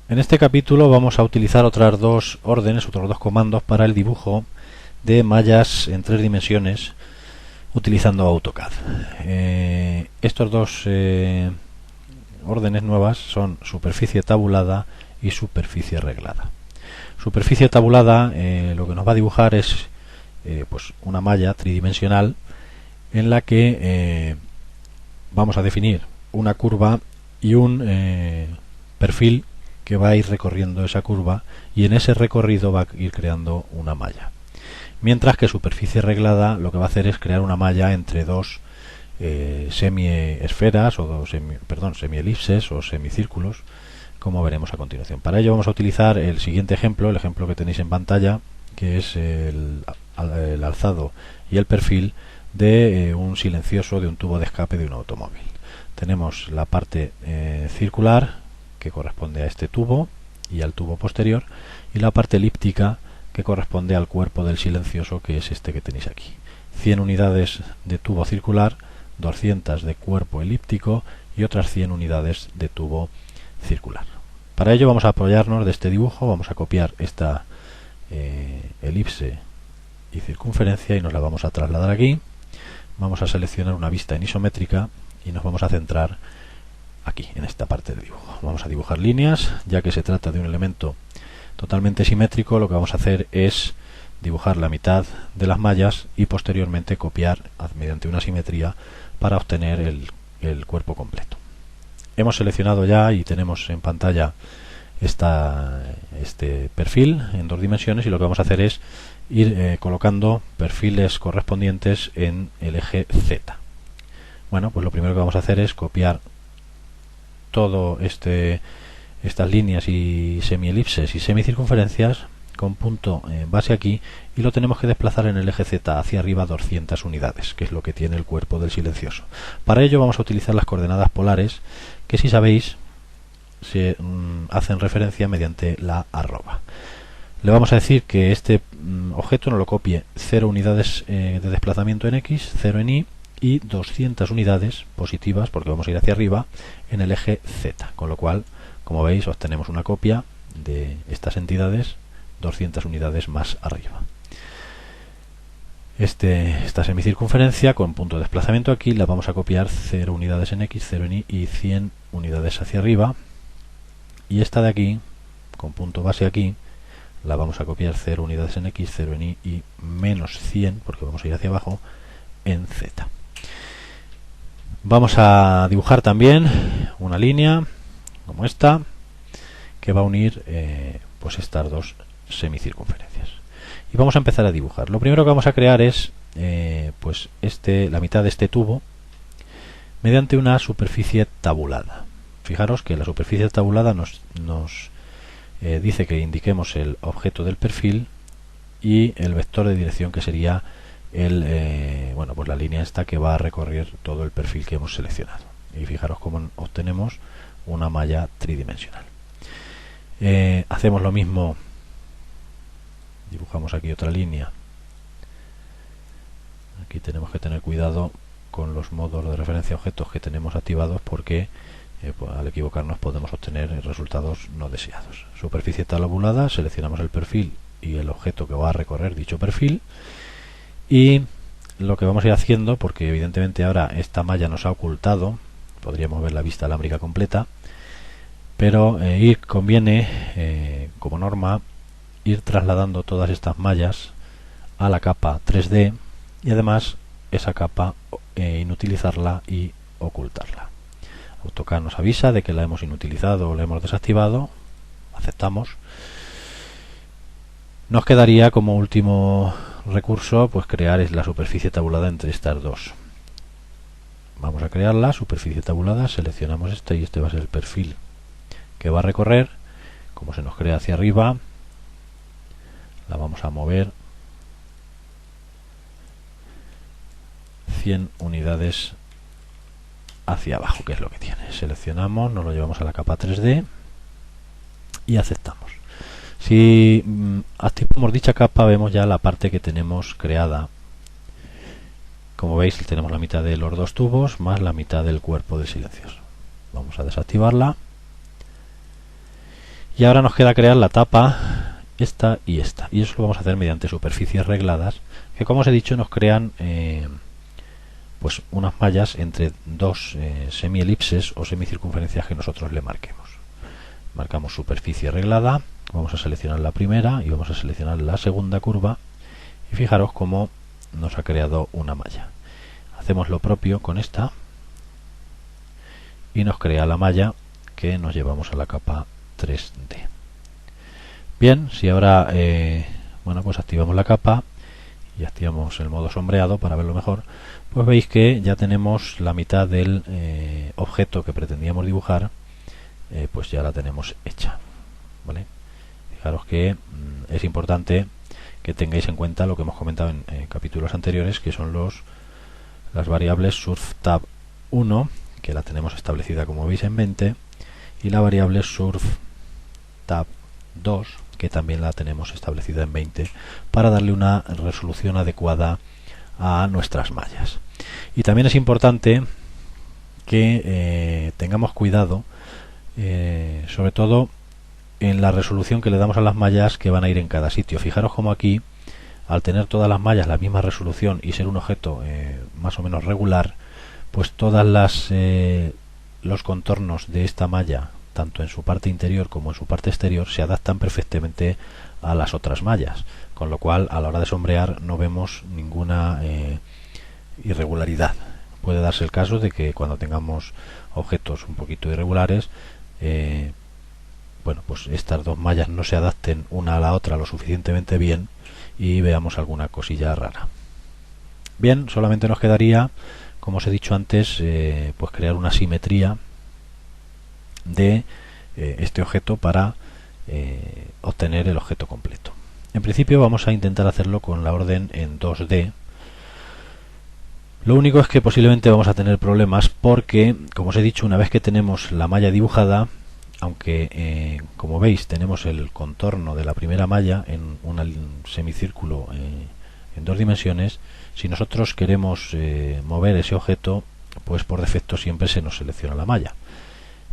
En este capítulo vamos a utilizar otras dos órdenes, otros dos comandos para el dibujo de mallas en 3 dimensiones utilizando AutoCAD. Estos dos órdenes nuevas son superficie tabulada y superficie reglada. Superficie tabulada lo que nos va a dibujar es pues una malla tridimensional en la que vamos a definir una curva y un perfil que va a ir recorriendo esa curva, y en ese recorrido va a ir creando una malla. Mientras que superficie reglada lo que va a hacer es crear una malla entre dos semiesferas o semielipses o semicírculos, como veremos a continuación. Para ello vamos a utilizar el siguiente ejemplo, el ejemplo que tenéis en pantalla, que es el alzado y el perfil de un silencioso de un tubo de escape de un automóvil. Tenemos la parte circular, que corresponde a este tubo y al tubo posterior, y la parte elíptica, que corresponde al cuerpo del silencioso, que es este que tenéis aquí. 100 unidades de tubo circular, 200 de cuerpo elíptico y otras 100 unidades de tubo circular. Para ello vamos a apoyarnos de este dibujo, vamos a copiar esta elipse y circunferencia y nos la vamos a trasladar aquí. Vamos a seleccionar una vista en isométrica y nos vamos a centrar aquí, en esta parte del dibujo. Vamos a dibujar líneas, ya que se trata de un elemento totalmente simétrico. Lo que vamos a hacer es dibujar la mitad de las mallas y posteriormente copiar mediante una simetría para obtener el cuerpo completo. Hemos seleccionado ya y tenemos en pantalla este perfil en 2 dimensiones, y lo que vamos a hacer es ir colocando perfiles correspondientes en el eje Z. Bueno, pues lo primero que vamos a hacer es copiar todo estas líneas y semielipses y semicircunferencias con punto base aquí, y lo tenemos que desplazar en el eje Z hacia arriba 200 unidades, que es lo que tiene el cuerpo del silencioso. Para ello vamos a utilizar las coordenadas polares, que, si sabéis, se hacen referencia mediante la arroba. Le vamos a decir que este objeto nos lo copie 0 unidades de desplazamiento en X, 0 en Y, y 200 unidades positivas, porque vamos a ir hacia arriba, en el eje Z, con lo cual, como veis, obtenemos una copia de estas entidades 200 unidades más arriba. Esta semicircunferencia con punto de desplazamiento aquí la vamos a copiar 0 unidades en X, 0 en Y y 100 unidades hacia arriba, y esta de aquí con punto base aquí la vamos a copiar 0 unidades en X, 0 en Y y menos 100, porque vamos a ir hacia abajo, en Z. Vamos a dibujar también una línea como esta, que va a unir pues estas dos semicircunferencias, y vamos a empezar a dibujar. Lo primero que vamos a crear es pues la mitad de este tubo mediante una superficie tabulada. Fijaros que la superficie tabulada nos dice que indiquemos el objeto del perfil y el vector de dirección, que sería pues la línea esta que va a recorrer todo el perfil que hemos seleccionado. Y fijaros cómo obtenemos una malla tridimensional. Hacemos lo mismo, dibujamos aquí otra línea. Aquí tenemos que tener cuidado con los modos de referencia a objetos que tenemos activados, porque pues al equivocarnos podemos obtener resultados no deseados. Superficie tabulada, seleccionamos el perfil y el objeto que va a recorrer dicho perfil, y lo que vamos a ir haciendo, porque evidentemente ahora esta malla nos ha ocultado, podríamos ver la vista alámbrica completa, pero conviene como norma ir trasladando todas estas mallas a la capa 3D, y además esa capa inutilizarla y ocultarla. AutoCAD nos avisa de que la hemos inutilizado o la hemos desactivado, aceptamos. Nos quedaría como último recurso pues crear la superficie tabulada entre estas dos. Vamos a crear la superficie tabulada, seleccionamos y este va a ser el perfil que va a recorrer. Como se nos crea hacia arriba, la vamos a mover 100 unidades hacia abajo, que es lo que tiene. Seleccionamos, nos lo llevamos a la capa 3D y aceptamos. Si activamos dicha capa, vemos ya la parte que tenemos creada. Como veis, tenemos la mitad de los dos tubos más la mitad del cuerpo del silencioso. Vamos a desactivarla Y ahora nos queda crear la tapa, esta y esta, y eso lo vamos a hacer mediante superficies regladas que, como os he dicho, nos crean pues unas mallas entre dos semielipses o semicircunferencias que nosotros le marquemos. Marcamos superficie reglada, vamos a seleccionar la primera y vamos a seleccionar la segunda curva, y fijaros cómo nos ha creado una malla. Hacemos lo propio con esta y nos crea la malla que nos llevamos a la capa 3D. Bien, si ahora bueno, pues activamos la capa y activamos el modo sombreado para verlo mejor, pues veis que ya tenemos la mitad del objeto que pretendíamos dibujar, pues ya la tenemos hecha, ¿vale? Fijaros que es importante que tengáis en cuenta lo que hemos comentado en capítulos anteriores, que son las variables surfTab1, que la tenemos establecida como veis en 20, y la variable surfTab2, que también la tenemos establecida en 20, para darle una resolución adecuada a nuestras mallas. Y también es importante que tengamos cuidado, sobre todo en la resolución que le damos a las mallas que van a ir en cada sitio. Fijaros como aquí, al tener todas las mallas la misma resolución y ser un objeto más o menos regular, pues todas los contornos de esta malla, tanto en su parte interior como en su parte exterior, se adaptan perfectamente a las otras mallas, con lo cual a la hora de sombrear no vemos ninguna irregularidad. Puede darse el caso de que cuando tengamos objetos un poquito irregulares, bueno, pues estas dos mallas no se adapten una a la otra lo suficientemente bien y veamos alguna cosilla rara. Bien, solamente nos quedaría, como os he dicho antes, pues crear una simetría de este objeto para obtener el objeto completo. En principio vamos a intentar hacerlo con la orden en 2D. Lo único es que posiblemente vamos a tener problemas porque, como os he dicho, una vez que tenemos la malla dibujada, aunque como veis tenemos el contorno de la primera malla en un semicírculo en 2 dimensiones, si nosotros queremos mover ese objeto, pues por defecto siempre se nos selecciona la malla.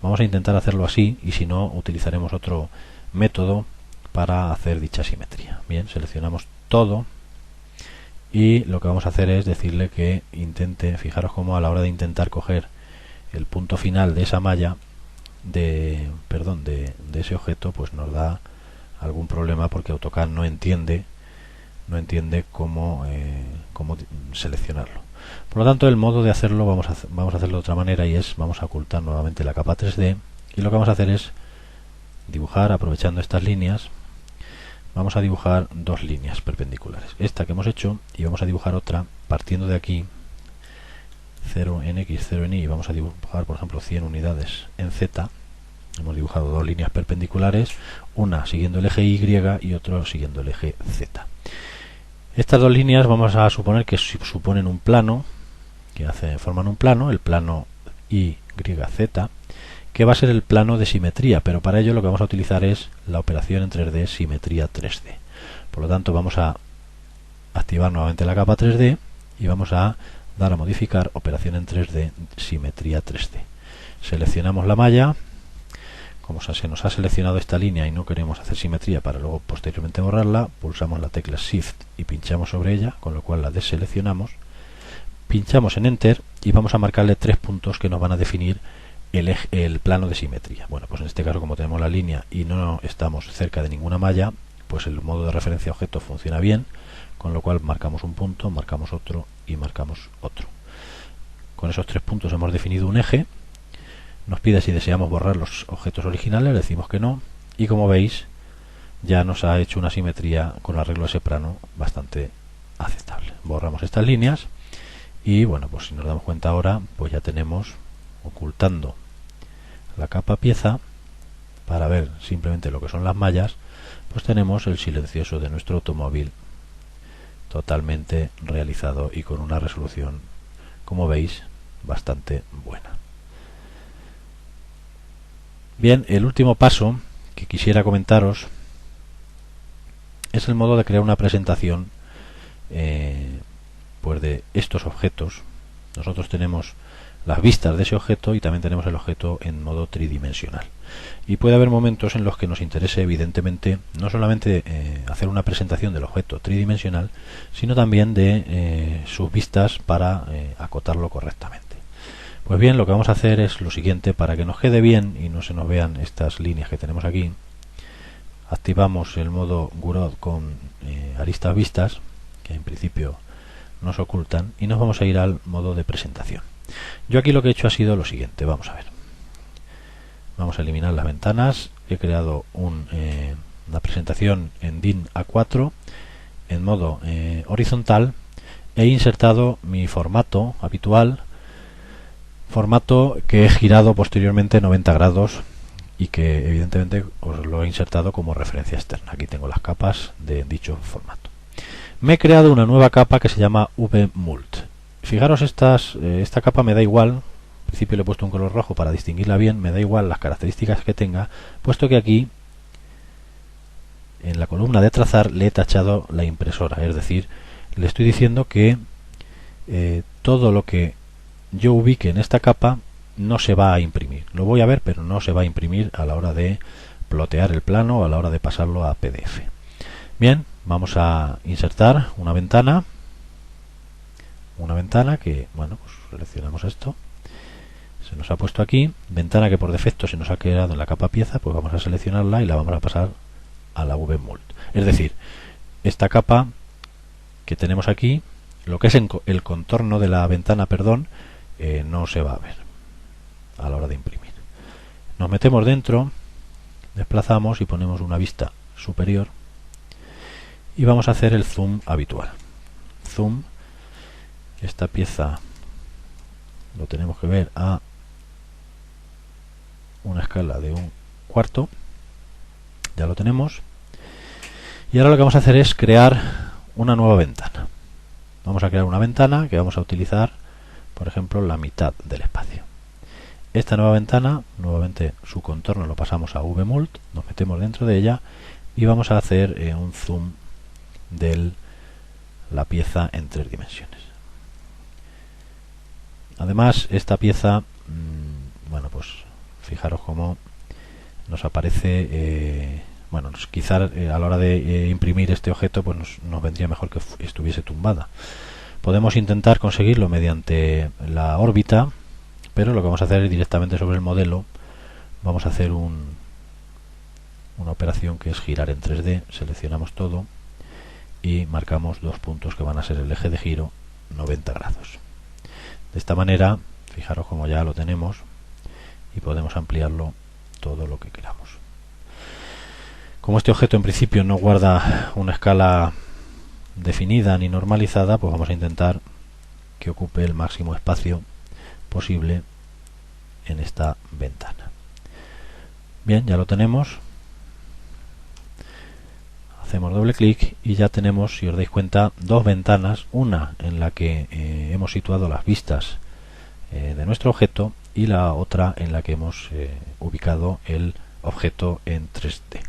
Vamos a intentar hacerlo así, y si no, utilizaremos otro método para hacer dicha simetría. Bien, seleccionamos todo y lo que vamos a hacer es decirle que intente, fijaros cómo a la hora de intentar coger el punto final de esa malla, de ese objeto, pues nos da algún problema porque AutoCAD no entiende cómo seleccionarlo. Por lo tanto, el modo de hacerlo vamos a hacerlo de otra manera, y vamos a ocultar nuevamente la capa 3D, y lo que vamos a hacer es dibujar, aprovechando estas líneas, vamos a dibujar dos líneas perpendiculares, esta que hemos hecho, y vamos a dibujar otra partiendo de aquí, 0 en X, 0 en Y, y vamos a dibujar, por ejemplo, 100 unidades en Z. Hemos dibujado dos líneas perpendiculares, una siguiendo el eje Y y otra siguiendo el eje Z. Estas dos líneas vamos a suponer que suponen un plano, forman un plano, el plano YZ, que va a ser el plano de simetría, pero para ello lo que vamos a utilizar es la operación en 3D simetría 3D. Por lo tanto, vamos a activar nuevamente la capa 3D y vamos a dar a modificar operación en 3D simetría 3D. Seleccionamos la malla. Como se nos ha seleccionado esta línea y no queremos hacer simetría para luego posteriormente borrarla, pulsamos la tecla Shift y pinchamos sobre ella, con lo cual la deseleccionamos, pinchamos en Enter y vamos a marcarle 3 puntos que nos van a definir el plano de simetría. Bueno, pues en este caso, como tenemos la línea y no estamos cerca de ninguna malla, pues el modo de referencia a objeto funciona bien, con lo cual marcamos un punto, marcamos otro y marcamos otro. Con esos 3 puntos hemos definido un eje. Nos pide si deseamos borrar los objetos originales, le decimos que no, y como veis ya nos ha hecho una simetría con arreglo a ese plano bastante aceptable. Borramos estas líneas y bueno, pues si nos damos cuenta ahora, pues ya tenemos, ocultando la capa pieza para ver simplemente lo que son las mallas, pues tenemos el silencioso de nuestro automóvil totalmente realizado y con una resolución, como veis, bastante buena. Bien, el último paso que quisiera comentaros es el modo de crear una presentación pues de estos objetos. Nosotros tenemos las vistas de ese objeto y también tenemos el objeto en modo tridimensional. Y puede haber momentos en los que nos interese evidentemente no solamente hacer una presentación del objeto tridimensional, sino también de sus vistas para acotarlo correctamente. Pues bien, lo que vamos a hacer es lo siguiente: para que nos quede bien y no se nos vean estas líneas que tenemos aquí, activamos el modo Gouraud con aristas vistas, que en principio nos ocultan, y nos vamos a ir al modo de presentación. Yo aquí lo que he hecho ha sido lo siguiente. Vamos a ver, vamos a eliminar las ventanas. He creado una presentación en DIN A4 en modo horizontal. He insertado mi formato habitual, formato que he girado posteriormente 90 grados y que evidentemente os lo he insertado como referencia externa. Aquí tengo las capas de dicho formato. Me he creado una nueva capa que se llama VMult. Fijaros, esta capa me da igual. Al principio le he puesto un color rojo para distinguirla bien. Me da igual las características que tenga, puesto que aquí en la columna de trazar le he tachado la impresora. Es decir, le estoy diciendo que todo lo que yo ubique en esta capa no se va a imprimir. Lo voy a ver, pero no se va a imprimir a la hora de plotear el plano o a la hora de pasarlo a PDF. Bien, vamos a insertar una ventana que, bueno, pues seleccionamos esto, se nos ha puesto aquí, ventana que por defecto se nos ha quedado en la capa pieza, pues vamos a seleccionarla y la vamos a pasar a la VMult. Es decir, esta capa que tenemos aquí, lo que es el contorno de la ventana, perdón, no se va a ver a la hora de imprimir. Nos metemos dentro, desplazamos y ponemos una vista superior y vamos a hacer el zoom habitual. Zoom, esta pieza lo tenemos que ver a una escala de 1/4, ya lo tenemos. Y ahora lo que vamos a hacer es crear una nueva ventana. Vamos a crear una ventana que vamos a utilizar, por ejemplo, la mitad del espacio. Esta nueva ventana, nuevamente su contorno lo pasamos a VMult, nos metemos dentro de ella y vamos a hacer un zoom de la pieza en 3 dimensiones. Además, esta pieza, bueno, pues fijaros cómo nos aparece, bueno, quizá a la hora de imprimir este objeto pues nos vendría mejor que estuviese tumbada. Podemos intentar conseguirlo mediante la órbita, pero lo que vamos a hacer es directamente sobre el modelo. Vamos a hacer una operación que es girar en 3D. Seleccionamos todo y marcamos 2 puntos que van a ser el eje de giro 90 grados. De esta manera, fijaros como ya lo tenemos y podemos ampliarlo todo lo que queramos. Como este objeto en principio no guarda una escala definida ni normalizada, pues vamos a intentar que ocupe el máximo espacio posible en esta ventana. Bien, ya lo tenemos. Hacemos doble clic y ya tenemos, si os dais cuenta, 2 ventanas, una en la que hemos situado las vistas de nuestro objeto y la otra en la que hemos ubicado el objeto en 3D.